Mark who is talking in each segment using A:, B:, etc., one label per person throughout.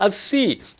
A: 80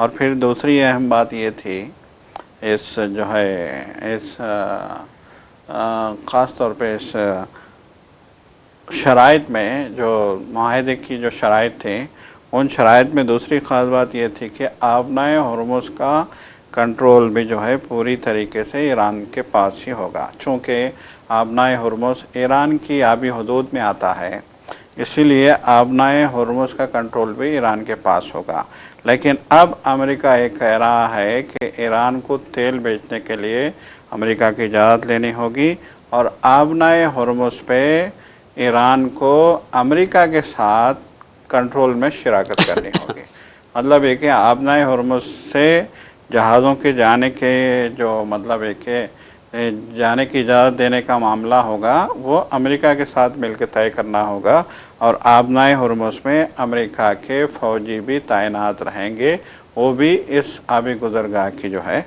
B: اور پھر دوسری اہم بات یہ تھی اس جو ہے اس خاص طور پہ اس شرائط میں جو معاہدے کی جو شرائط تھیں ان شرائط میں دوسری خاص بات یہ تھی کہ آبنائے ہرمز کا کنٹرول بھی جو ہے پوری طریقے سے ایران کے پاس ہی ہوگا، چونکہ آبنائے ہرمز ایران کی آبی حدود میں آتا ہے، اسی لیے آبنائے ہرمز کا کنٹرول بھی ایران کے پاس ہوگا۔ لیکن اب امریکہ یہ کہہ رہا ہے کہ ایران کو تیل بیچنے کے لیے امریکہ کی اجازت لینی ہوگی اور آبنائے ہرمز پہ ایران کو امریکہ کے ساتھ کنٹرول میں شراکت کرنی ہوگی۔ مطلب یہ کہ آبنائے ہرمز سے جہازوں کے جانے کے جو مطلب ہے کہ جانے کی اجازت دینے کا معاملہ ہوگا وہ امریکہ کے ساتھ مل کے طے کرنا ہوگا، اور آبنائے ہرمز میں امریکہ کے فوجی بھی تعینات رہیں گے، وہ بھی اس آبی گزرگاہ کی جو ہے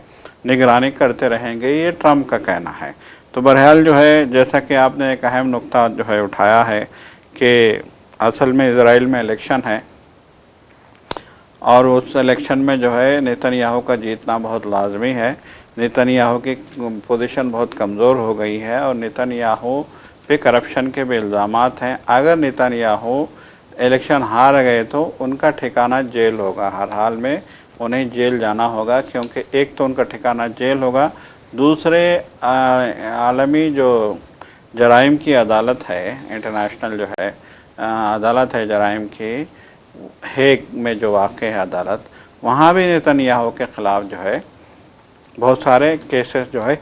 B: نگرانی کرتے رہیں گے، یہ ٹرمپ کا کہنا ہے۔ تو بہرحال جو ہے جیسا کہ آپ نے ایک اہم نقطہ جو ہے اٹھایا ہے کہ اصل میں اسرائیل میں الیکشن ہے، اور اس الیکشن میں جو ہے نیتن یاہو کا جیتنا بہت لازمی ہے۔ نیتن یاہو کی پوزیشن بہت کمزور ہو گئی ہے اور نیتن یاہو پہ کرپشن کے بھی الزامات ہیں۔ اگر نیتن یاہو الیکشن ہار گئے تو ان کا ٹھکانہ جیل ہوگا، ہر حال میں انہیں جیل جانا ہوگا، کیونکہ ایک تو ان کا ٹھکانہ جیل ہوگا، دوسرے عالمی جو جرائم کی عدالت ہے، انٹرنیشنل جو ہے عدالت ہے جرائم کی، ہیگ میں جو واقع ہے عدالت، وہاں بھی نیتن یاہو کے خلاف جو ہے بہت سارے کیسز جو ہے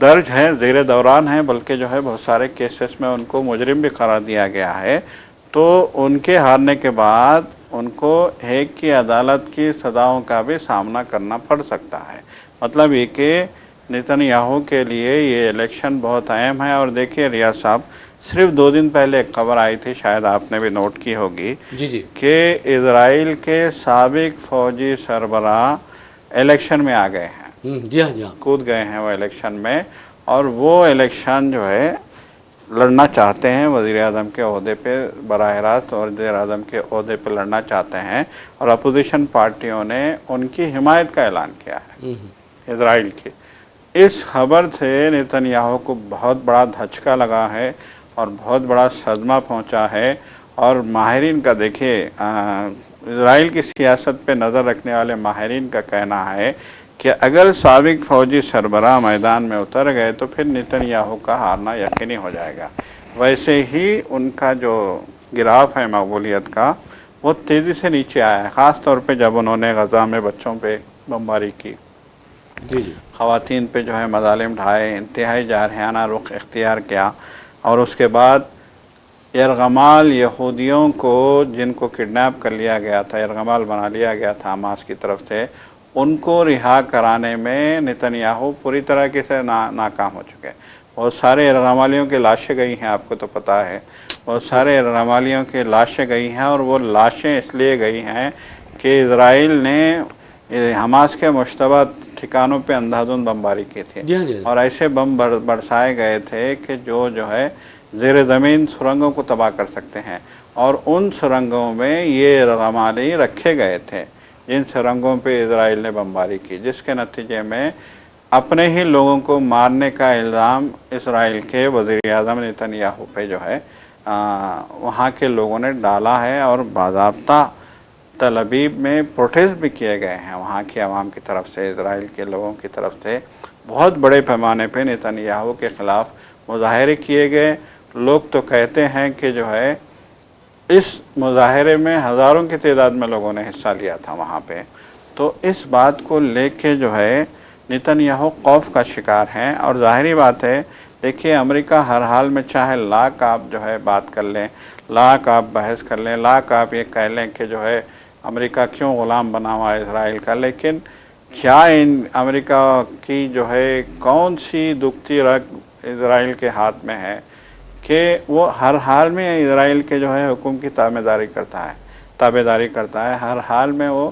B: درج ہیں، زیر دوران ہیں، بلکہ جو ہے بہت سارے کیسز میں ان کو مجرم بھی قرار دیا گیا ہے۔ تو ان کے ہارنے کے بعد ان کو ہیگ کی عدالت کی سزاؤں کا بھی سامنا کرنا پڑ سکتا ہے۔ مطلب یہ کہ نیتن یاہو کے لیے یہ الیکشن بہت اہم ہے۔ اور دیکھیے ریاض صاحب، صرف 2 دن پہلے ایک خبر آئی تھی، شاید آپ نے بھی نوٹ کی ہوگی،
A: جی
B: کہ اسرائیل کے سابق فوجی سربراہ الیکشن میں آ گئے ہیں،
A: جی ہاں
B: کود گئے ہیں وہ الیکشن میں، اور وہ الیکشن جو ہے لڑنا چاہتے ہیں وزیر اعظم کے عہدے پہ، براہ راست وزیر اعظم کے عہدے پہ لڑنا چاہتے ہیں، اور اپوزیشن پارٹیوں نے ان کی حمایت کا اعلان کیا ہے اسرائیل کی۔ اس خبر سے نیتن یاہو کو بہت بڑا دھچکا لگا ہے اور بہت بڑا صدمہ پہنچا ہے۔ اور ماہرین کا دیکھیے، اسرائیل کی سیاست پہ نظر رکھنے والے ماہرین کا کہنا ہے کہ اگر سابق فوجی سربراہ میدان میں اتر گئے تو پھر نیتن یاہو کا ہارنا یقینی ہو جائے گا۔ ویسے ہی ان کا جو گراف ہے مقبولیت کا، وہ تیزی سے نیچے آیا ہے، خاص طور پہ جب انہوں نے غزہ میں بچوں پہ بمباری کی، خواتین پہ جو ہے مظالم ڈھائے، انتہائی جارحانہ رخ اختیار کیا، اور اس کے بعد یرغمال یہودیوں کو جن کو کڈنیپ کر لیا گیا تھا، یرغمال بنا لیا گیا تھا حماس کی طرف سے، ان کو رہا کرانے میں نیتن یاہو پوری طریقے سے ناکام ہو چکے۔ بہت سارے یرغمالیوں کی لاشیں گئی ہیں، آپ کو تو پتہ ہے، بہت سارے یرغمالیوں کی لاشیں گئی ہیں، اور وہ لاشیں اس لیے گئی ہیں کہ اسرائیل نے حماس کے مشتبہ ٹھکانوں پہ اندھادھند بمباری کی تھی، اور ایسے بم برسائے گئے تھے کہ جو ہے زیر زمین سرنگوں کو تباہ کر سکتے ہیں، اور ان سرنگوں میں یہ یرغمالی رکھے گئے تھے جن سرنگوں پہ اسرائیل نے بمباری کی، جس کے نتیجے میں اپنے ہی لوگوں کو مارنے کا الزام اسرائیل کے وزیر اعظم نیتن یاہو پہ جو ہے وہاں کے لوگوں نے ڈالا ہے، اور باضابطہ تل ابیب میں پروٹیسٹ بھی کیے گئے ہیں وہاں کی عوام کی طرف سے، اسرائیل کے لوگوں کی طرف سے بہت بڑے پیمانے پہ نیتن یاہو کے خلاف مظاہرے کیے گئے۔ لوگ تو کہتے ہیں کہ جو ہے اس مظاہرے میں ہزاروں کی تعداد میں لوگوں نے حصہ لیا تھا وہاں پہ۔ تو اس بات کو لے کے جو ہے نیتن یاہو خوف کا شکار ہیں، اور ظاہری بات ہے، دیکھیے امریکہ ہر حال میں چاہے لاکھ آپ جو ہے بات کر لیں، لاکھ آپ بحث کر لیں، لاکھ آپ یہ کہہ لیں کہ جو ہے امریکہ کیوں غلام بنا ہوا ہے اسرائیل کا، لیکن کیا ان امریکہ کی جو ہے کون سی دکھتی رگ اسرائیل کے ہاتھ میں ہے کہ وہ ہر حال میں اسرائیل کے جو ہے حکم کی تابعداری کرتا ہے، ہر حال میں وہ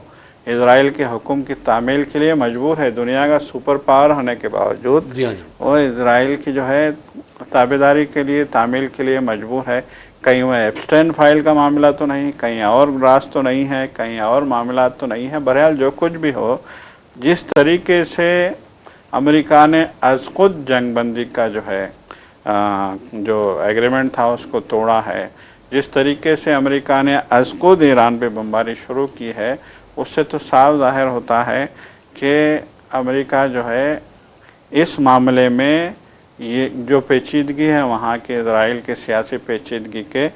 B: اسرائیل کے حکم کی تعمیل کے لیے مجبور ہے، دنیا کا سپر پاور ہونے کے باوجود وہ اسرائیل کی جو ہے تابعداری کے لیے، تعمیل کے لیے مجبور ہے، کہیں وہ ایبسٹین فائل کا معاملہ تو نہیں، کہیں اور راز تو نہیں ہے، کہیں اور معاملات تو نہیں ہے. بہرحال جو کچھ بھی ہو، جس طریقے سے امریکہ نے از خود جنگ بندی کا جو ہے جو ایگریمنٹ تھا اس کو توڑا ہے، جس طریقے سے امریکہ نے از خود ایران پہ بمباری شروع کی ہے، اس سے تو صاف ظاہر ہوتا ہے کہ امریکہ جو ہے اس معاملے میں یہ جو پیچیدگی ہے وہاں کے اسرائیل کے سیاسی پیچیدگی کے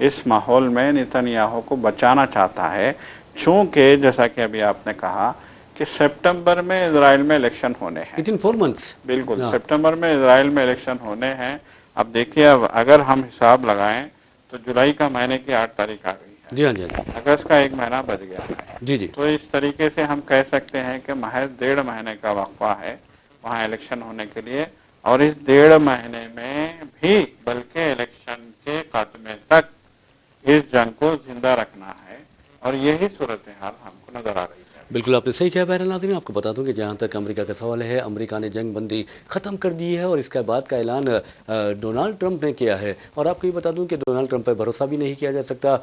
B: اس ماحول میں نتنیاہو کو بچانا چاہتا ہے، چونکہ جیسا کہ ابھی آپ نے کہا کہ سپٹمبر میں اسرائیل میں الیکشن ہونے ہیں.
A: within 4 months.
B: بالکل سپٹمبر میں اسرائیل میں الیکشن ہونے ہیں. اب دیکھیے، اب اگر ہم حساب لگائیں تو جولائی کا مہینے کی 8 تاریخ آ گئی ہے،
A: جی ہاں جی ہاں
B: اگست کا 1 مہینہ بچ گیا ہے.
A: جی جی
B: تو اس طریقے سے ہم کہہ سکتے ہیں کہ محض 1.5 مہینے کا وقفہ ہے وہاں الیکشن ہونے کے لیے، اور اس 1.5 مہینے میں بھی بلکہ الیکشن کے خاتمے تک اس جنگ کو زندہ رکھنا ہے، اور یہی صورتحال ہم کو نظر آ رہی ہے.
A: بالکل آپ نے صحیح کہا. بہرحال ناظرین، آپ کو بتا دوں کہ جہاں تک امریکہ کا سوال ہے، امریکہ نے جنگ بندی ختم کر دی ہے اور اس کے بعد کا اعلان ڈونالڈ ٹرمپ نے کیا ہے. اور آپ کو یہ بتا دوں کہ ڈونالڈ ٹرمپ پہ بھروسہ بھی نہیں کیا جا سکتا.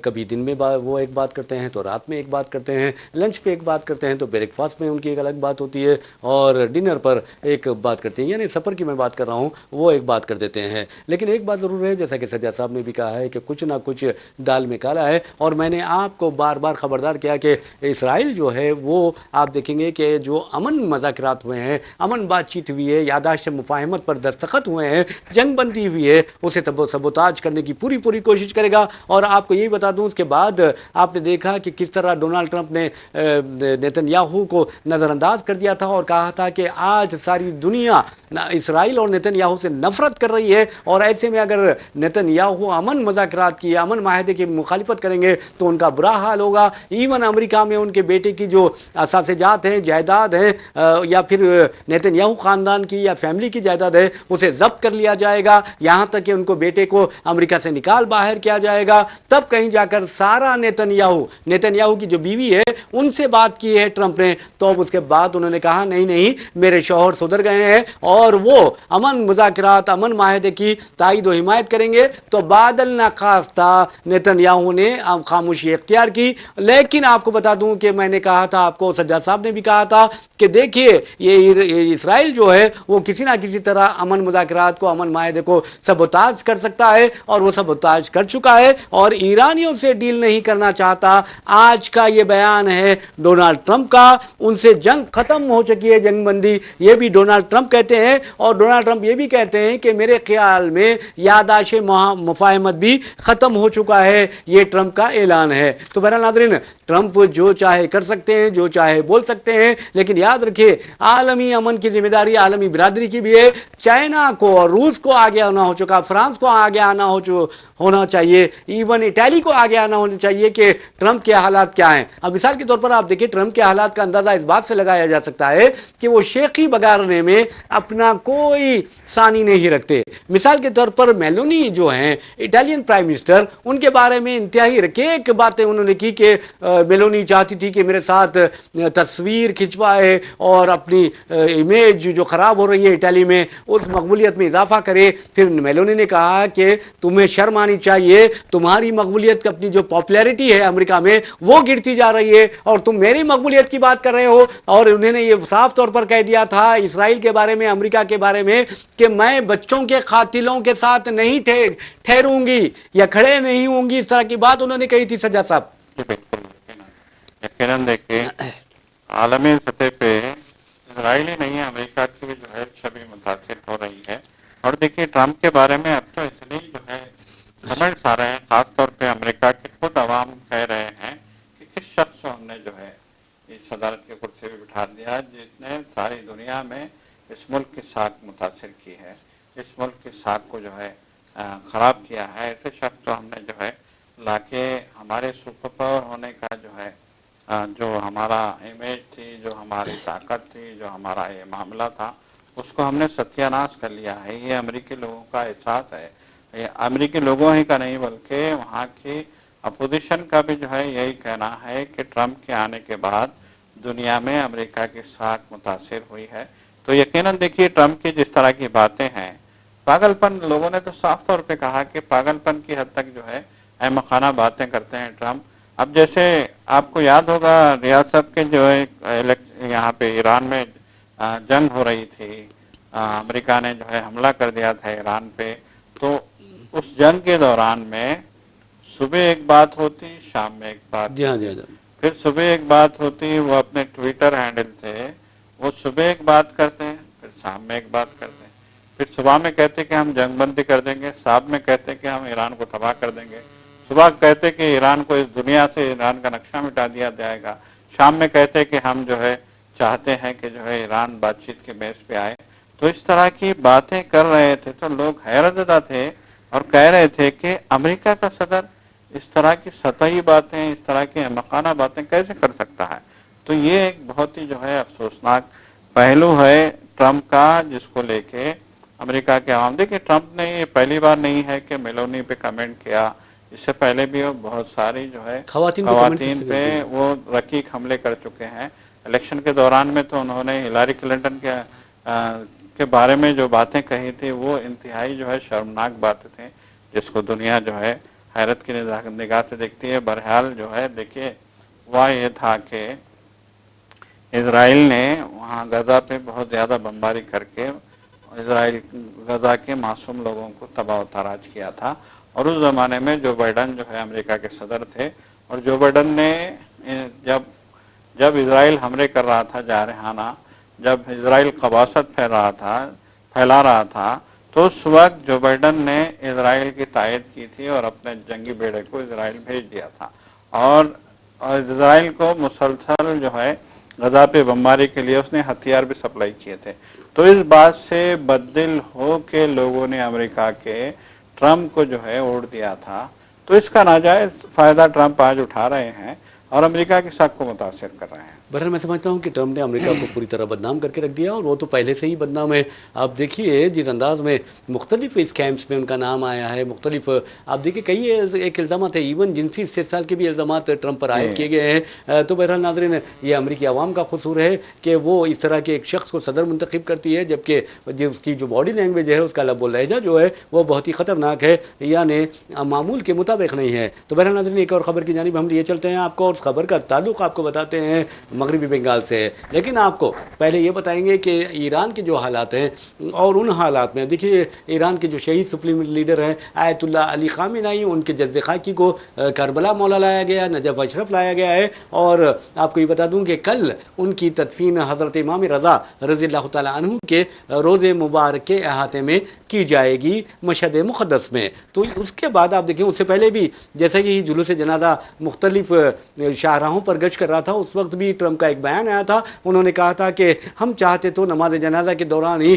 A: کبھی دن میں وہ ایک بات کرتے ہیں تو رات میں ایک بات کرتے ہیں، لنچ پہ ایک بات کرتے ہیں تو بریک فاسٹ میں ان کی ایک الگ بات ہوتی ہے، اور ڈنر پر ایک بات کرتے ہیں، یعنی سفر کی میں بات کر رہا ہوں، وہ ایک بات کر دیتے ہیں. لیکن ایک بات ضرور ہے، جیسا کہ سجاد صاحب نے بھی کہا ہے، کہ کچھ نہ کچھ دال میں کالا ہے. اور میں نے آپ کو بار بار خبردار کیا کہ اسرائیل جو ہے وہ آپ دیکھیں گے کہ جو امن مذاکرات ہوئے ہیں، امن بات چیت ہوئی ہے، یادداشت مفاہمت پر دستخط ہوئے ہیں، جنگ بندی ہوئی ہے، اسے سبوتاج کرنے کی پوری کوشش کرے گا. اور آپ کو یہی بتا دوں، اس کے بعد آپ نے دیکھا کہ کس طرح ڈونالڈ ٹرمپ نے نیتن یاہو کو نظر انداز کر دیا تھا اور کہا تھا کہ آج ساری دنیا اسرائیل اور نیتن یاہو سے نفرت کر رہی ہے، اور ایسے میں اگر نیتن یاہو امن مذاکرات کی، امن معاہدے کی مخالفت کریں گے تو ان کا برا حال ہوگا. ایون امریکہ میں ان کے بیٹے کی جو اثاثجات ہیں، جائیداد ہیں، یا پھر نیتن یاہو خاندان کی یا فیملی کی جائیداد ہے، اسے ضبط کر لیا جائے گا، یہاں تک کہ ان کو بیٹے کو امریکہ سے نکال باہر کیا جائے گا. تب کہیں جا کر سارا نیتن یاہو کی جو بیوی ہے ان سے بات کی ہے ٹرمپ نے. تو اب اس کے بعد انہوں نے کہا نہیں میرے شوہر سدھر گئے ہیں اور وہ امن مذاکرات، امن معاہدے کی تائید و حمایت کریں گے. تو بادل ناخواستہ نیتن یاہو نے خاموشی اختیار کی. لیکن آپ کو بتا دوں کہ میں نے کہا تھا، آپ کو سجاد صاحب نے بھی کہا تھا کہ دیکھیے یہ اسرائیل جو ہے وہ کسی نہ کسی طرح امن مذاکرات کو، امن معاہدے کو سبوتاج کر سکتا ہے، اور وہ سبوتاج کر چکا ہے اور ایرانیوں سے ڈیل نہیں کرنا چاہتا. آج کا یہ بیان ہے ڈونالڈ ٹرمپ کا، ان سے جنگ ختم ہو چکی ہے، جنگ بندی، یہ بھی ڈونالڈ ٹرمپ کہتے ہیں. اور ڈونالڈ ٹرمپ یہ بھی کہتے ہیں کہ میرے خیال میں یادداشت مفاہمت بھی ختم ہو چکا ہے. یہ ٹرمپ کا اعلان ہے. تو بہرحال ناظرین، ٹرمپ جو چاہے کر سکتے ہیں، جو چاہے بول سکتے ہیں، لیکن یاد رکھیے عالمی امن کی ذمہ داری عالمی برادری کی بھی ہے. چائنا کو اور روس کو آگے آنا ہو چکا، فرانس کو آگے آنا ہونا چاہیے، ایون اٹلی کو آگے آنا ہونا چاہیے کہ ٹرمپ کے حالات کیا ہیں. اب مثال کے طور پر آپ دیکھیں، ٹرمپ کے حالات کا اندازہ اس بات سے لگایا جا سکتا ہے کہ وہ شیخی بگارنے میں اپنا کوئی ثانی نہیں رکھتے. مثال کے طور پر میلونی جو ہیں اٹالین پرائم منسٹر، ان کے بارے میں انتہائی رقیق باتیں انہوں نے کی کہ میلونی چاہتی تھی کہ میرے ساتھ تصویر کھنچوائے اور اپنی امیج جو خراب ہو رہی ہے اٹلی میں اس مقبولیت میں اضافہ کرے. پھر میلونی نے کہا کہ تمہیں شرم آنی چاہیے، تمہاری مقبولیت، اپنی جو پاپولیرٹی ہے امریکہ میں وہ گرتی جا رہی ہے اور تم میری مقبولیت کی بات کر رہے ہو. اور انہوں نے یہ صاف طور پر کہہ دیا تھا اسرائیل کے بارے میں، امریکہ کے بارے میں، کہ میں بچوں کے قاتلوں کے ساتھ نہیں ٹھہروں گی یا کھڑے نہیں ہوں گی. اس طرح کی بات انہوں نے کہی تھی سجاد صاحب.
B: یقیناً دیکھیں، عالمی سطح پہ اسرائیل ہی نہیں ہے، امریکہ کی بھی جو ہے چھبی متاثر ہو رہی ہے. اور دیکھیے ٹرمپ کے بارے میں اب تو اس لیے جو ہے کمنٹس آ رہے ہیں، خاص طور پہ امریکہ کے خود عوام کہہ رہے ہیں کہ کس شخص کو ہم نے جو ہے اس صدارت کے کرسی پہ بٹھا دیا جس نے ساری دنیا میں اس ملک کی ساکھ متاثر کی ہے، اس ملک کی ساکھ کو جو ہے خراب کیا ہے. ایسے شخص کو ہم نے جو ہے لا کے ہمارے سپر پاور ہونے کا جو ہے جو ہمارا امیج تھی، جو ہماری طاقت تھی، جو ہمارا یہ معاملہ تھا، اس کو ہم نے ستیہ ناش کر لیا ہے. یہ امریکی لوگوں کا احساس ہے، یہ امریکی لوگوں ہی کا نہیں بلکہ وہاں کی اپوزیشن کا بھی جو ہے یہی کہنا ہے کہ ٹرمپ کے آنے کے بعد دنیا میں امریکہ کی ساکھ متاثر ہوئی ہے. تو یقیناً دیکھیے ٹرمپ کی جس طرح کی باتیں ہیں پاگل پن لوگوں نے تو صاف طور پہ کہا کہ پاگل پن کی حد تک جو ہے احمقانہ باتیں کرتے ہیں ٹرمپ. اب جیسے آپ کو یاد ہوگا ریاض صاحب کے جو ہے یہاں پہ ایران میں جنگ ہو رہی تھی, امریکہ نے جو ہے حملہ کر دیا تھا ایران پہ, تو اس جنگ کے دوران میں صبح ایک بات ہوتی, شام میں ایک بات
A: جی ہاں
B: ہوتی,
A: جی ہاں جی.
B: پھر صبح ایک بات ہوتی, وہ اپنے ٹویٹر ہینڈل سے وہ صبح ایک بات کرتے ہیں, پھر شام میں ایک بات کرتے ہیں, پھر صبح میں کہتے کہ ہم جنگ بندی کر دیں گے, شام میں کہتے کہ ہم ایران کو تباہ کر دیں گے, صبح کہتے کہ ایران کو اس دنیا سے ایران کا نقشہ مٹا دیا جائے گا, شام میں کہتے کہ ہم جو ہے چاہتے ہیں کہ جو ہے ایران بات چیت کے بیس پہ آئے. تو اس طرح کی باتیں کر رہے تھے تو لوگ حیرت زدہ تھے اور کہہ رہے تھے کہ امریکہ کا صدر اس طرح کی سطحی باتیں, اس طرح کی احمقانہ باتیں کیسے کر سکتا ہے. تو یہ ایک بہت ہی جو ہے افسوسناک پہلو ہے ٹرمپ کا, جس کو لے کے امریکہ کے عوام, دیکھیں ٹرمپ نے یہ پہلی بار نہیں ہے کہ میلونی پہ کمنٹ کیا, اس سے پہلے بھی وہ بہت ساری جو ہے خواتین پہ وہ رقیق حملے کر چکے ہیں. الیکشن کے دوران میں تو انہوں نے ہلاری کلنٹن کے بارے میں جو باتیں کہی تھی وہ انتہائی جو ہے شرمناک باتیں تھیں, جس کو دنیا جو ہے حیرت کی نگاہ سے دیکھتی ہے. بہرحال جو ہے دیکھیے ہوا یہ تھا کہ اسرائیل نے وہاں غزہ پہ بہت زیادہ بمباری کر کے اسرائیل غزہ کے معصوم لوگوں کو تباہ و تاراج کیا تھا. اور اس زمانے میں جو بائیڈن جو ہے امریکہ کے صدر تھے, اور جو بائیڈن نے جب اسرائیل حملے کر رہا تھا جارحانہ, جب اسرائیل قباست پھیلا رہا تھا, تو اس وقت جو بائیڈن نے اسرائیل کی تائید کی تھی اور اپنے جنگی بیڑے کو اسرائیل بھیج دیا تھا, اور اسرائیل کو مسلسل جو ہے غزہ پہ بمباری کے لیے اس نے ہتھیار بھی سپلائی کیے تھے. تو اس بات سے بددل ہو کے لوگوں نے امریکہ کے ٹرمپ کو جو ہے ووٹ دیا تھا. تو اس کا ناجائز فائدہ ٹرمپ آج اٹھا رہے ہیں اور امریکہ کی ساکھ کو متاثر کر رہے ہیں.
A: بہرحال میں سمجھتا ہوں کہ ٹرمپ نے امریکہ کو پوری طرح بدنام کر کے رکھ دیا, اور وہ تو پہلے سے ہی بدنام ہے. آپ دیکھیے جس انداز میں مختلف اسکیمس میں ان کا نام آیا ہے, مختلف آپ دیکھیے کئی ایک الزامات ہیں, ایون جنسی استحصال کے بھی الزامات ٹرمپ پر عائد کیے گئے ہیں. تو بہرحال ناظرین, یہ امریکی عوام کا قصور ہے کہ وہ اس طرح کے ایک شخص کو صدر منتخب کرتی ہے, جبکہ اس کی جو باڈی لینگویج ہے, اس کا لب و لہجہ جو ہے وہ بہت ہی خطرناک ہے, یعنی معمول کے مطابق نہیں ہے. تو بہرحال ناظرین, ایک اور خبر کی جانب ہم لیے چلتے ہیں آپ کو, اور اس خبر کا تعلق آپ کو بتاتے ہیں مغربی بنگال سے ہے. لیکن آپ کو پہلے یہ بتائیں گے کہ ایران کے جو حالات ہیں, اور ان حالات میں دیکھیے ایران کے جو شہید سپریم لیڈر ہیں آیت اللہ علی خامنہ ای, ان کے جذب خاکی کو کربلا مولا لایا گیا, نجف اشرف لایا گیا ہے. اور آپ کو یہ بتا دوں کہ کل ان کی تدفین حضرت امام رضا رضی اللہ تعالیٰ عنہ کے روز مبارک کے احاطے میں کی جائے گی مشہد مقدس میں. تو اس کے بعد آپ دیکھیں, اس سے پہلے بھی جیسے کہ جلوس جنازہ مختلف شاہراہوں پر گشت کر رہا تھا, اس وقت بھی ٹرمپ کا ایک بیان آیا تھا. انہوں نے کہا تھا کہ ہم چاہتے تو نماز جنازہ کے دوران ہی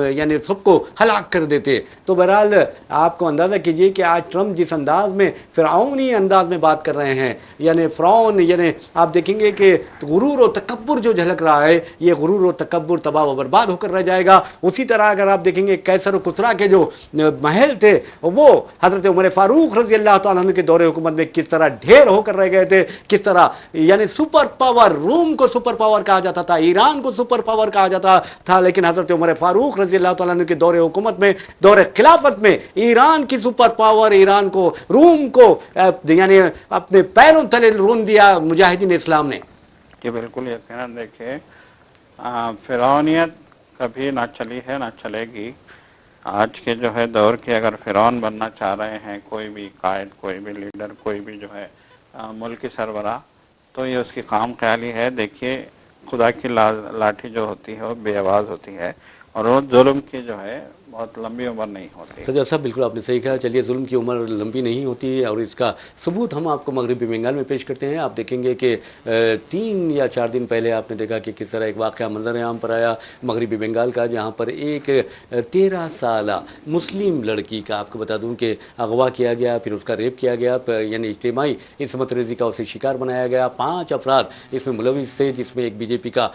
A: یعنی سب کو ہلاک کر دیتے. تو بہرحال آپ کو اندازہ کیجئے کہ آج ٹرمپ جس انداز میں فرعونی انداز میں بات کر رہے ہیں, یعنی فرعون, یعنی آپ دیکھیں گے کہ غرور و تکبر جو جھلک رہا ہے, یہ غرور و تکبر تباہ و برباد ہو کر رہ جائے گا. اسی طرح اگر آپ دیکھیں گے کیسر و کسرا کے جو محل تھے, وہ حضرت عمر فاروق رضی اللہ تعالیٰ عنہ کے دور حکومت میں کس طرح ڈھیر ہو کر رہ گئے تھے, کس طرح یعنی سپر پاور, روم کو سپر پاور کہا جاتا تھا, ایران کو سپر پاور کہا جاتا تھا, لیکن حضرت عمر فاروق رضی اللہ تعالیٰ عنہ کے دور حکومت میں, دور خلافت میں, ایران کی سپر پاور, ایران کو, روم کو یعنی اپنے پیروں تلے رون دیا مجاہدین اسلام نے.
B: کہ بالکل یقیناً دیکھیں فرعونیت کبھی نہ چلی ہے نہ چلے گی. آج کے جو ہے دور کے اگر فرعون بننا چاہ رہے ہیں کوئی بھی قائد, کوئی بھی لیڈر, کوئی بھی جو ہے ملک کی سربراہ, تو یہ اس کی خام خیالی ہے. دیکھیے خدا کی لاٹھی جو ہوتی ہے وہ بے آواز ہوتی ہے, اور وہ ظلم کی جو ہے بہت لمبی عمر نہیں ہوتی.
A: سجاد صاحب بالکل آپ نے صحیح کہا. چلیے, ظلم کی عمر لمبی نہیں ہوتی, اور اس کا ثبوت ہم آپ کو مغربی بنگال میں پیش کرتے ہیں. آپ دیکھیں گے کہ 3 یا 4 دن پہلے آپ نے دیکھا کہ کس طرح ایک واقعہ منظر عام پر آیا مغربی بنگال کا, جہاں پر ایک 13 سالہ مسلم لڑکی کا آپ کو بتا دوں کہ اغوا کیا گیا, پھر اس کا ریپ کیا گیا, یعنی اجتماعی عصمت ریزی کا اسے شکار بنایا گیا. 5 افراد اس میں ملوث تھے, جس میں ایک بی جے پی کا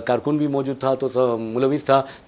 A: کارکن بھی موجود تھا, تو ملوث تھا.